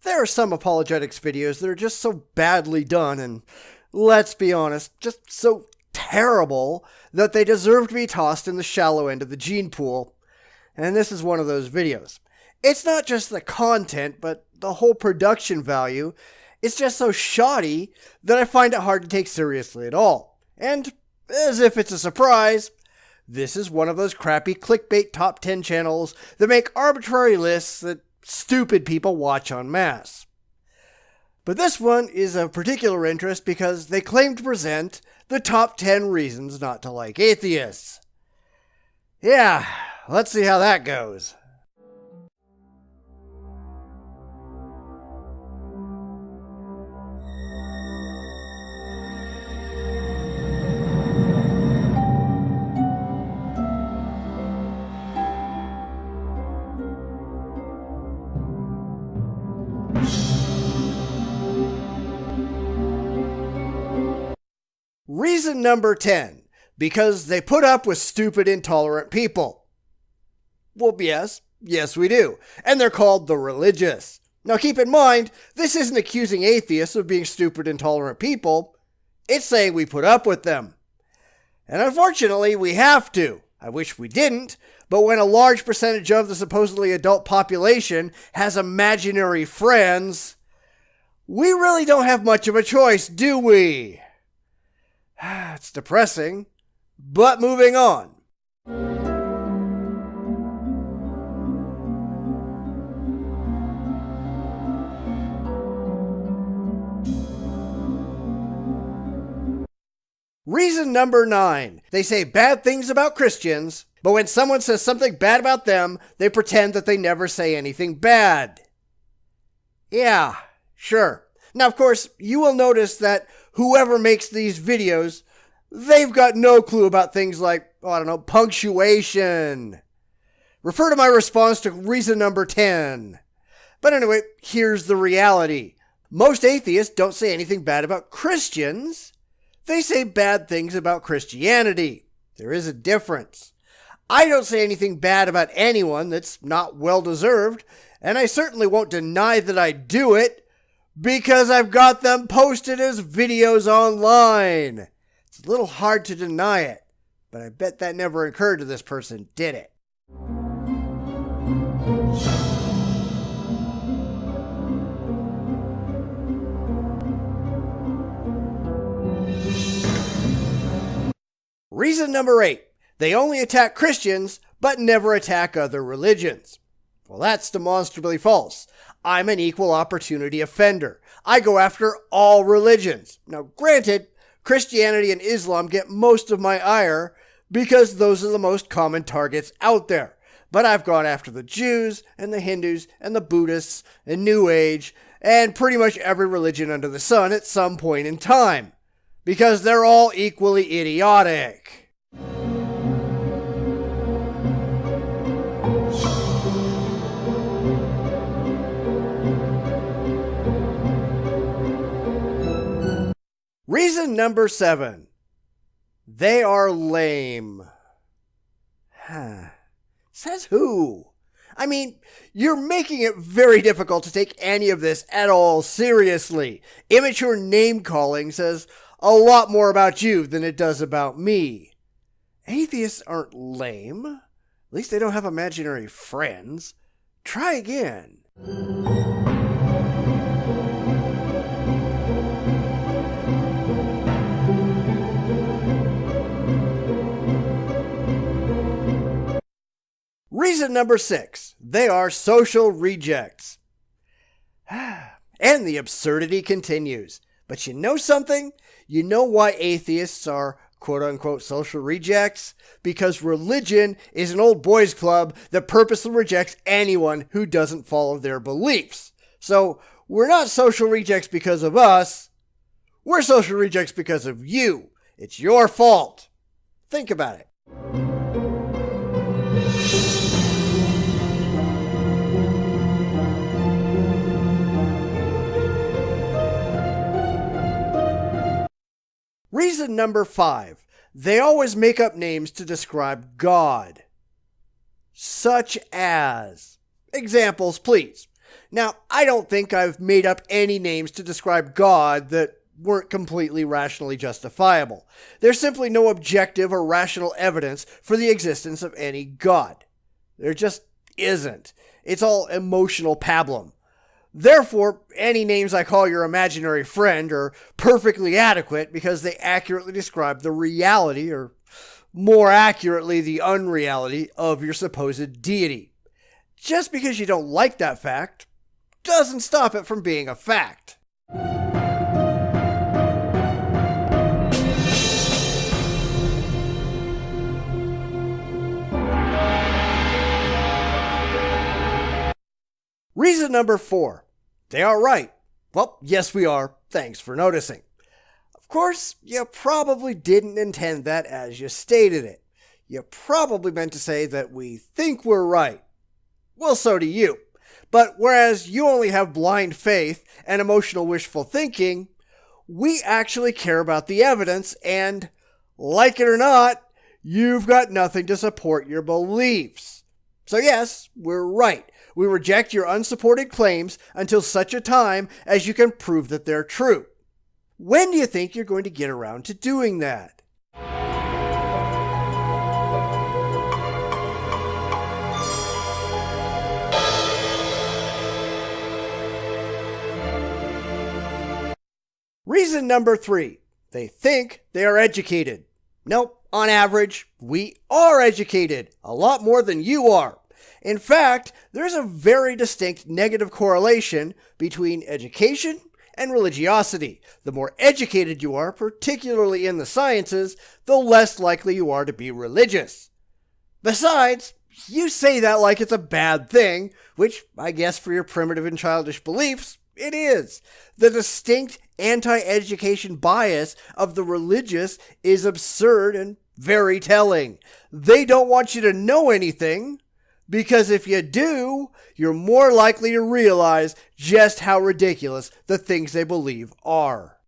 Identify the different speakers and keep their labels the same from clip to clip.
Speaker 1: There are some apologetics videos that are just so badly done and, let's be honest, just so terrible that they deserve to be tossed in the shallow end of the gene pool. And this is one of those videos. It's not just the content, but the whole production value is just so shoddy that I find it hard to take seriously at all. And, as if it's a surprise, this is one of those crappy clickbait top 10 channels that make arbitrary lists that stupid people watch en masse. But this one is of particular interest because they claim to present the top 10 reasons not to like atheists. Yeah, let's see how that goes. Reason number 10, because they put up with stupid, intolerant people. Well, yes we do. And they're called the religious. Now keep in mind, this isn't accusing atheists of being stupid, intolerant people. It's saying we put up with them. And unfortunately, we have to. I wish we didn't, but when a large percentage of the supposedly adult population has imaginary friends, we really don't have much of a choice, do we? It's depressing, but moving on. Reason number 9. They say bad things about Christians, but when someone says something bad about them, they pretend that they never say anything bad. Yeah, sure. Now, of course, you will notice that whoever makes these videos, they've got no clue about things like, punctuation. Refer to my response to reason number 10. But anyway, here's the reality. Most atheists don't say anything bad about Christians. They say bad things about Christianity. There is a difference. I don't say anything bad about anyone that's not well-deserved, and I certainly won't deny that I do it, because I've got them posted as videos online. It's a little hard to deny it, but I bet that never occurred to this person, did it? Reason number 8. They only attack Christians, but never attack other religions. Well, that's demonstrably false. I'm an equal opportunity offender. I go after all religions. Now, granted, Christianity and Islam get most of my ire because those are the most common targets out there. But I've gone after the Jews and the Hindus and the Buddhists and New Age and pretty much every religion under the sun at some point in time because they're all equally idiotic. Reason number 7. They are lame. Says who? I mean, you're making it very difficult to take any of this at all seriously. Immature name-calling says a lot more about you than it does about me. Atheists aren't lame. At least they don't have imaginary friends. Try again. Reason number 6. They are social rejects. And the absurdity continues. But you know something? You know why atheists are quote-unquote social rejects? Because religion is an old boys club that purposely rejects anyone who doesn't follow their beliefs. So we're not social rejects because of us. We're social rejects because of you. It's your fault. Think about it. Reason number 5. They always make up names to describe God. Such as. Examples, please. Now, I don't think I've made up any names to describe God that weren't completely rationally justifiable. There's simply no objective or rational evidence for the existence of any God. There just isn't. It's all emotional pablum. Therefore, any names I call your imaginary friend are perfectly adequate because they accurately describe the reality, or more accurately, the unreality of your supposed deity. Just because you don't like that fact doesn't stop it from being a fact. Reason number 4. They are right. Well, yes we are. Thanks for noticing. Of course, you probably didn't intend that as you stated it. You probably meant to say that we think we're right. Well, so do you. But whereas you only have blind faith and emotional wishful thinking, we actually care about the evidence and, like it or not, you've got nothing to support your beliefs. So yes, we're right. We reject your unsupported claims until such a time as you can prove that they're true. When do you think you're going to get around to doing that? Reason number 3. They think they are educated. Nope, on average, we are educated. A lot more than you are. In fact, there's a very distinct negative correlation between education and religiosity. The more educated you are, particularly in the sciences, the less likely you are to be religious. Besides, you say that like it's a bad thing, which I guess for your primitive and childish beliefs, it is. The distinct anti-education bias of the religious is absurd and very telling. They don't want you to know anything, because if you do, you're more likely to realize just how ridiculous the things they believe are.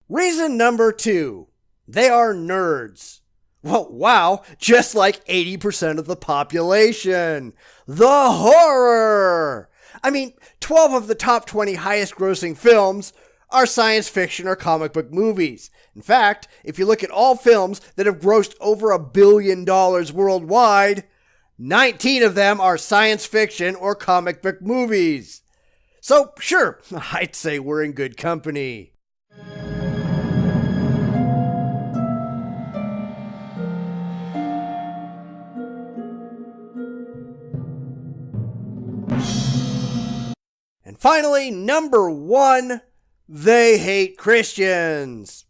Speaker 1: Reason number 2. They are nerds. Well, wow, just like 80% of the population. The horror! I mean, 12 of the top 20 highest grossing films are science fiction or comic book movies. In fact, if you look at all films that have grossed over $1 billion worldwide, 19 of them are science fiction or comic book movies. So, sure, I'd say we're in good company. And finally, number 1, they hate Christians.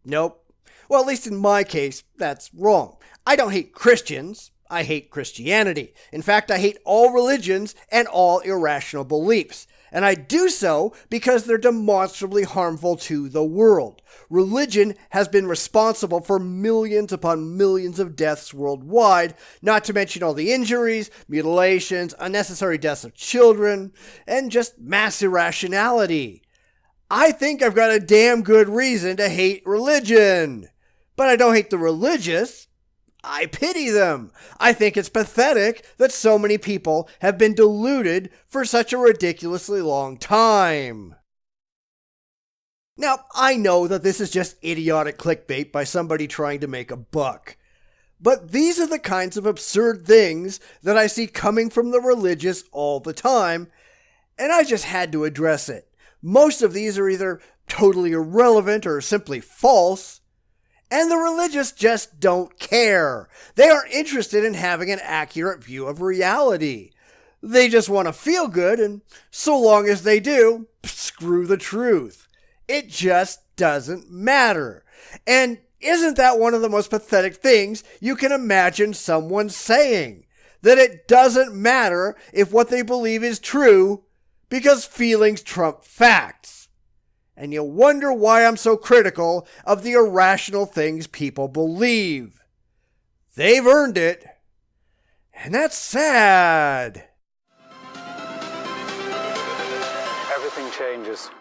Speaker 1: Nope. Well, at least in my case, that's wrong. I don't hate Christians. I hate Christianity. In fact, I hate all religions and all irrational beliefs. And I do so because they're demonstrably harmful to the world. Religion has been responsible for millions upon millions of deaths worldwide, not to mention all the injuries, mutilations, unnecessary deaths of children, and just mass irrationality. I think I've got a damn good reason to hate religion. But I don't hate the religious. I pity them. I think it's pathetic that so many people have been deluded for such a ridiculously long time. Now, I know that this is just idiotic clickbait by somebody trying to make a buck. But these are the kinds of absurd things that I see coming from the religious all the time, and I just had to address it. Most of these are either totally irrelevant or simply false. And the religious just don't care. They are interested in having an accurate view of reality. They just want to feel good, and so long as they do, screw the truth. It just doesn't matter. And isn't that one of the most pathetic things you can imagine someone saying? That it doesn't matter if what they believe is true, because feelings trump facts. And you wonder why I'm so critical of the irrational things people believe. They've earned it. And that's sad.
Speaker 2: Everything changes.